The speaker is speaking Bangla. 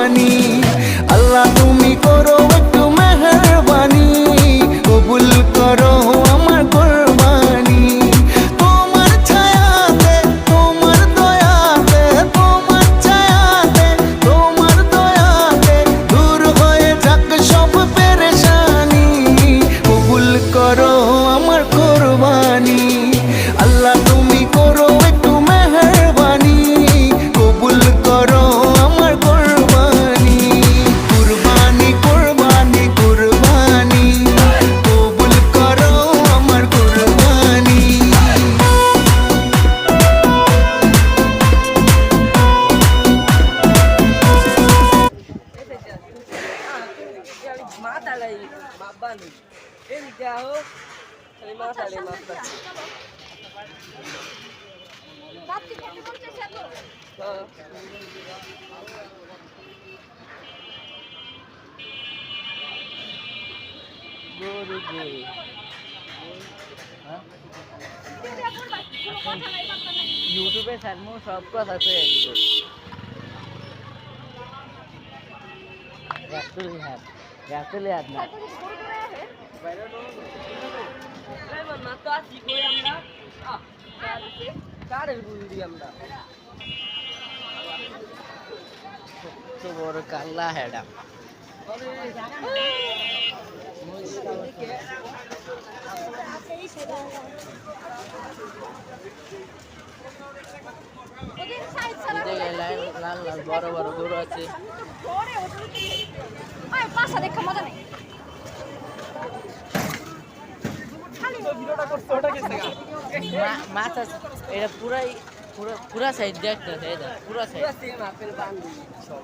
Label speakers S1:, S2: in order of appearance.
S1: কোরবানি। আল্লাহ তুমি করো একটু মেহেরবানি, কবুল করো আমার কোরবানি। তোমার ছায়াতে, তোমার দয়াতে, তোমার ছায়াতে, তোমার দয়াতে দূর হয়ে যাক সব পেরেশানি, কবুল করো আমার কোরবানি। আল্লাহ তুমি করো একটু মেহেরবানি, কবুল করো আমার কোরবানি। কুরবানি কুরবানি কুরবানি, কবুল করো আমার কোরবানি।
S2: Mátala aí, babando. Ele carro, ele mata ali, mata. Guru guru. YouTube সারমু সব কথা কই দিব। Actually at না। না তো আসি কই আমরা। কারের গুলি দি আমরা। তো বড় কাল্লা হেডা। লাল লাল বড় বড় গরু আছে।
S3: পাশা দেখে মজা নেই।
S2: মাছ আছে এটা পুরাই পুরা সাইড দেখতে পুরা সাইড সেম আপেল বান্ধি সব